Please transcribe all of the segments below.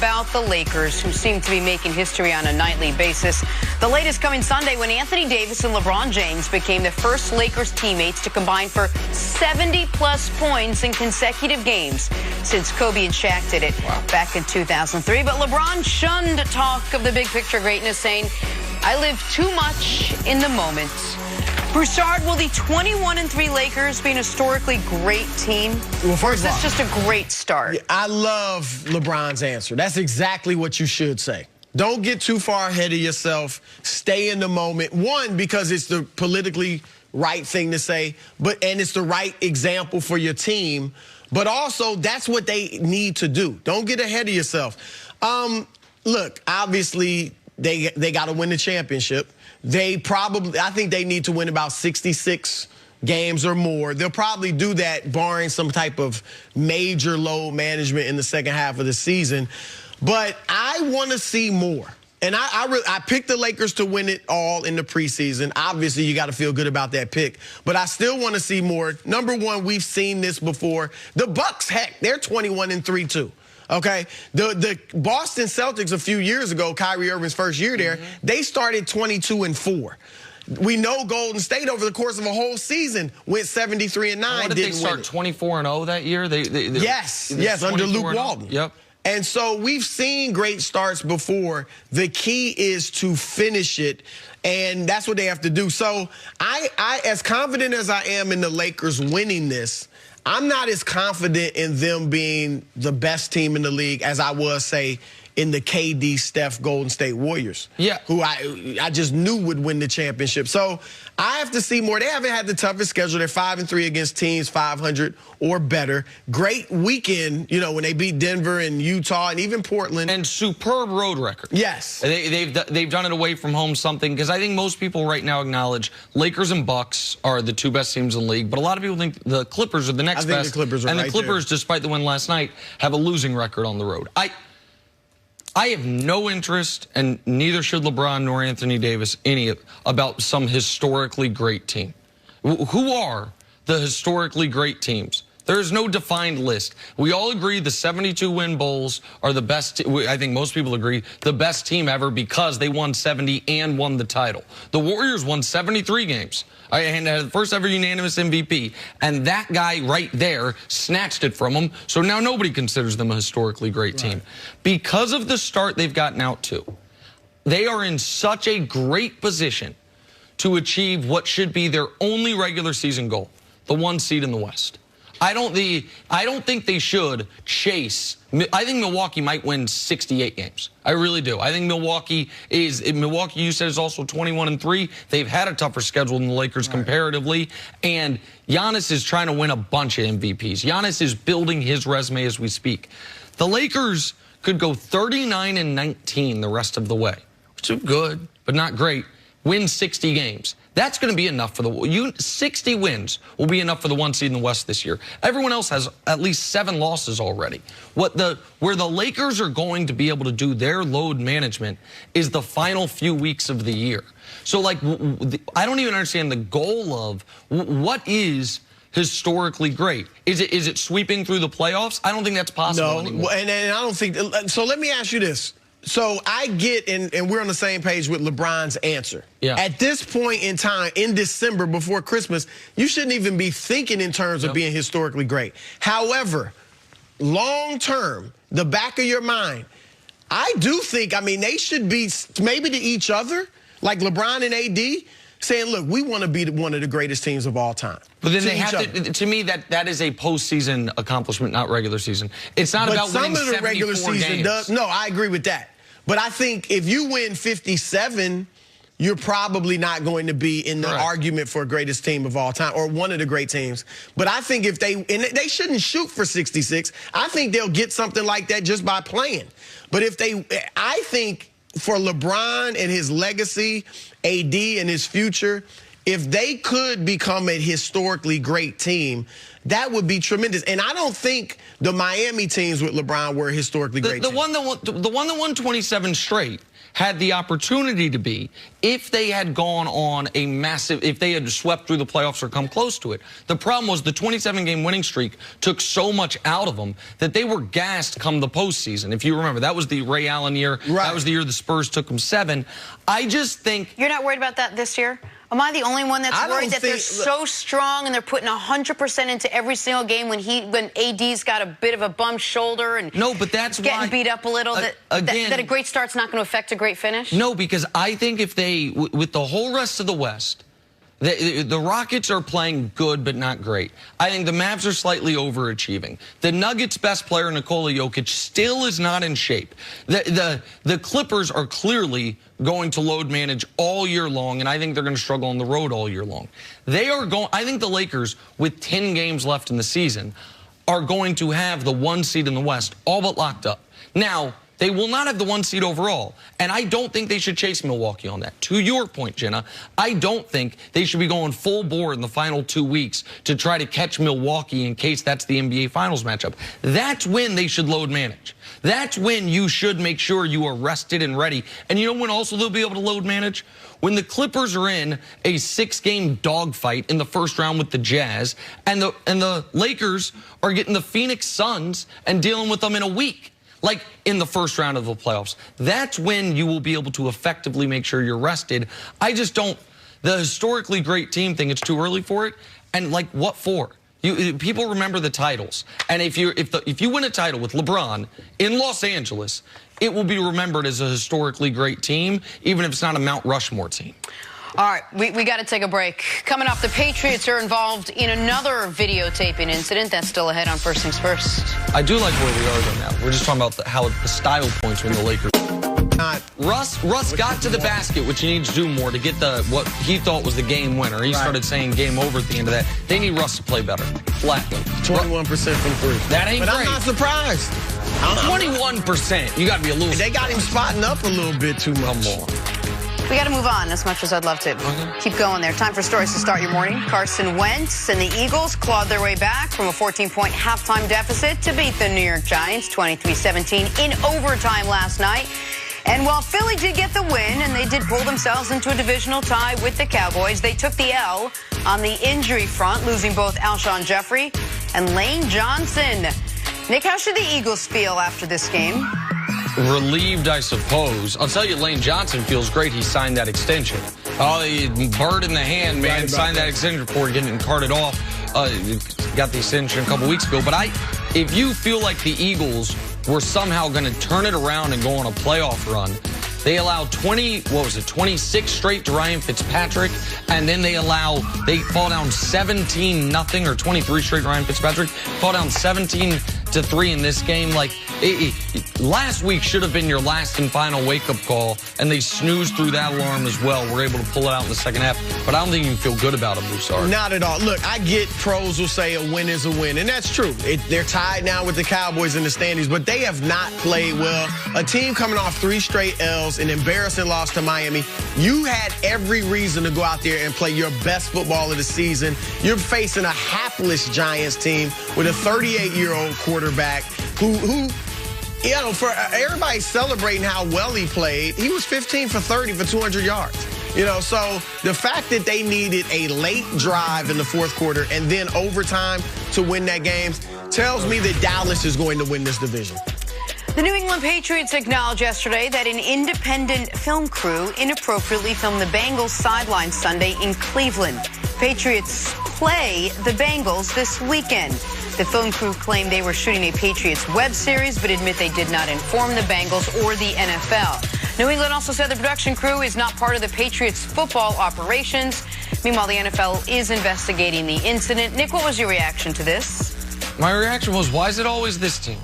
about the Lakers, who seem to be making history on a nightly basis. The latest coming Sunday when Anthony Davis and LeBron James became the first Lakers teammates to combine for 70-plus points in consecutive games since Kobe and Shaq did it back in 2003. But LeBron shunned talk of the big picture greatness, saying, "I live too much in the moment." Broussard, will the 21-3 Lakers be an historically great team? Well, first of all, just a great start? I love LeBron's answer. That's exactly what you should say. Don't get too far ahead of yourself. Stay in the moment. One, because it's the politically right thing to say, and it's the right example for your team. But also, that's what they need to do. Don't get ahead of yourself. Look, obviously, they got to win the championship. I think they need to win about 66 games or more. They'll probably do that barring some type of major load management in the second half of the season. But I want to see more. And I picked the Lakers to win it all in the preseason. Obviously, you got to feel good about that pick. But I still want to see more. Number one, we've seen this before. The Bucks, heck, they're 21-3 too. Okay, the Boston Celtics a few years ago, Kyrie Irving's first year there, they started 22-4. We know Golden State over the course of a whole season went 73-9. What did they start 24-0 that year? Yes, under Luke Walton. Yep. And so we've seen great starts before. The key is to finish it, and that's what they have to do. So I as confident as I am in the Lakers winning this, I'm not as confident in them being the best team in the league as I was, say, in the KD, Steph, Golden State Warriors, who I just knew would win the championship. So I have to see more. They haven't had the toughest schedule. They're 5-3 against teams 500 or better. Great weekend, you know, when they beat Denver and Utah and even Portland. And superb road record. Yes. They've done it away from home something, because I think most people right now acknowledge Lakers and Bucks are the two best teams in the league, but a lot of people think the Clippers are the next best. I think the Clippers are and right the Clippers, there. Despite the win last night, have a losing record on the road. I have no interest, and neither should LeBron nor Anthony Davis, about some historically great team. Who are the historically great teams? There's no defined list. We all agree the 72-win Bulls are the best. I think most people agree the best team ever because they won 70 and won the title. The Warriors won 73 games and had the first ever unanimous MVP. And that guy right there snatched it from them. So now nobody considers them a historically great team. Because of the start they've gotten out to, they are in such a great position to achieve what should be their only regular season goal, the 1 seed in the West. I don't think they should chase. I think Milwaukee might win 68 games. I really do. I think Milwaukee, you said, is also 21-3. They've had a tougher schedule than the Lakers comparatively. And Giannis is trying to win a bunch of MVPs. Giannis is building his resume as we speak. The Lakers could go 39-19 the rest of the way, which is good, but not great. Win 60 games. That's going to be enough for 60 wins will be enough for the 1 seed in the West this year. Everyone else has at least 7 losses already. Where the Lakers are going to be able to do their load management is the final few weeks of the year. So, like, I don't even understand the goal of what is historically great. Is it sweeping through the playoffs? I don't think that's possible anymore. And I don't think. So let me ask you this. So I get, and we're on the same page with LeBron's answer. Yeah. At this point in time, in December, before Christmas, you shouldn't even be thinking in terms of being historically great. However, long term, the back of your mind, I do think, I mean, they should be maybe to each other, like LeBron and AD, saying, look, we want to be one of the greatest teams of all time. But then they have to me, that is a postseason accomplishment, not regular season. It's not about winning 74 games. Some of the regular season does. No, I agree with that. But I think if you win 57, you're probably not going to be in the argument for greatest team of all time or one of the great teams. But I think if they shouldn't shoot for 66. I think they'll get something like that just by playing. But I think for LeBron and his legacy, AD and his future, if they could become a historically great team, that would be tremendous. And I don't think the Miami teams with LeBron were historically great teams. The one that won 27 straight had the opportunity to be if they had gone on a massive, if they had swept through the playoffs or come close to it. The problem was the 27-game winning streak took so much out of them that they were gassed come the postseason. If you remember, that was the Ray Allen year. Right. That was the year the Spurs took them 7. I just think... You're not worried about that this year? Am I the only one that's worried that they're so strong and they're putting 100% into every single game when AD's got a bit of a bum shoulder and no, but that's getting beat up a little, that a great start's not going to affect a great finish? No, because I think if they, with the whole rest of the West, the Rockets are playing good but not great. I think the Mavs are slightly overachieving. The Nuggets' best player, Nikola Jokic, still is not in shape. The Clippers are clearly going to load manage all year long, and I think they're going to struggle on the road all year long. I think the Lakers, with 10 games left in the season, are going to have the 1 seed in the West all but locked up. Now, they will not have the 1 seed overall, and I don't think they should chase Milwaukee on that. To your point, Jenna, I don't think they should be going full bore in the final 2 weeks to try to catch Milwaukee in case that's the NBA Finals matchup. That's when they should load manage. That's when you should make sure you are rested and ready. And you know when also they'll be able to load manage? When the Clippers are in a 6-game dogfight in the first round with the Jazz, and the Lakers are getting the Phoenix Suns and dealing with them in a week. Like in the first round of the playoffs. That's when you will be able to effectively make sure you're rested. I just don't, the historically great team thing, it's too early for it. And like, what for? People remember the titles. And if you win a title with LeBron in Los Angeles, it will be remembered as a historically great team, even if it's not a Mount Rushmore team. All right, we got to take a break. Coming up, the Patriots are involved in another videotaping incident. That's still ahead on First Things First. I do like where we are though now. We're just talking about how the style points when the Lakers. Russ got to the basket, which he needs to do more to get what he thought was the game winner. He started saying game over at the end of that. They need Russ to play better. Flatly. 21% from 3. That ain't great. I'm not surprised. 21%. You got to be a little. They got him spotting up a little bit too much. Come on. We got to move on as much as I'd love to. Keep going there. Time for stories to start your morning. Carson Wentz and the Eagles clawed their way back from a 14-point halftime deficit to beat the New York Giants 23-17 in overtime last night. And while Philly did get the win and they did pull themselves into a divisional tie with the Cowboys, they took the L on the injury front, losing both Alshon Jeffrey and Lane Johnson. Nick, how should the Eagles feel after this game? Relieved, I suppose. I'll tell you, Lane Johnson feels great. He signed that extension. Oh, bird in the hand, man. Signed that extension before getting carted off. Got the extension a couple weeks ago. But if you feel like the Eagles were somehow going to turn it around and go on a playoff run, they allowed 26 straight to Ryan Fitzpatrick, and then they fall down 17-0 or 23 straight to Ryan Fitzpatrick, fall down 17-3 in this game. Like, last week should have been your last and final wake-up call, and they snoozed through that alarm as well. We're able to pull it out in the second half, but I don't think you can feel good about it, Broussard. Not at all. Look, I get pros will say a win is a win, and that's true. They're tied now with the Cowboys in the standings, but they have not played well. A team coming off 3 straight L's, an embarrassing loss to Miami. You had every reason to go out there and play your best football of the season. You're facing a hapless Giants team with a 38-year-old quarterback who you know, for everybody celebrating how well he played, he was 15 for 30 for 200 yards. You know, so the fact that they needed a late drive in the fourth quarter and then overtime to win that game tells me that Dallas is going to win this division. The New England Patriots acknowledged yesterday that an independent film crew inappropriately filmed the Bengals sideline Sunday in Cleveland. Patriots play the Bengals this weekend. The film crew claimed they were shooting a Patriots web series, but admit they did not inform the Bengals or the NFL. New England also said the production crew is not part of the Patriots football operations. Meanwhile, the NFL is investigating the incident. Nick, what was your reaction to this? My reaction was, why is it always this team?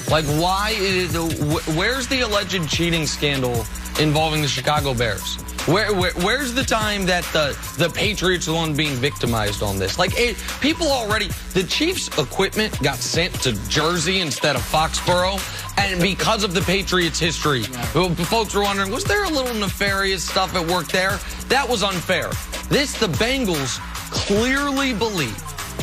Like, where's the alleged cheating scandal involving the Chicago Bears? Where's the time that the Patriots are the one being victimized on this? Like, people already, the Chiefs' equipment got sent to Jersey instead of Foxborough, and because of the Patriots' history, folks were wondering, was there a little nefarious stuff at work there? That was unfair. The Bengals clearly believe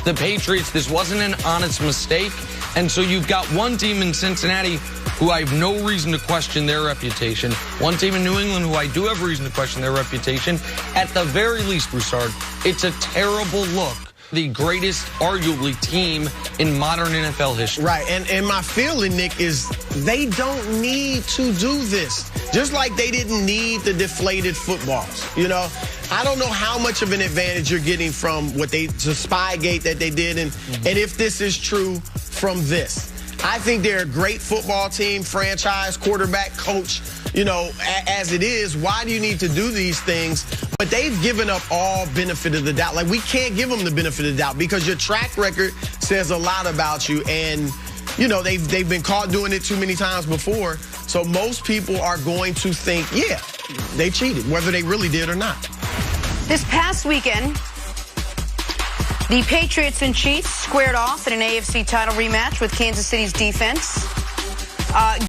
the Patriots, this wasn't an honest mistake. And so you've got one team in Cincinnati who I have no reason to question their reputation. One team in New England who I do have reason to question their reputation. At the very least, Broussard, it's a terrible look. The greatest, arguably, team in modern NFL history. Right, and my feeling, Nick, is they don't need to do this. Just like they didn't need the deflated footballs, you know? I don't know how much of an advantage you're getting from the Spygate that they did, and if this is true from this. I think they're a great football team, franchise, quarterback, coach, you know, as it is. Why do you need to do these things? But they've given up all benefit of the doubt. Like, we can't give them the benefit of the doubt because your track record says a lot about you. And, you know, they've been caught doing it too many times before. So most people are going to think, yeah, they cheated, whether they really did or not. This past weekend, the Patriots and Chiefs squared off in an AFC title rematch with Kansas City's defense.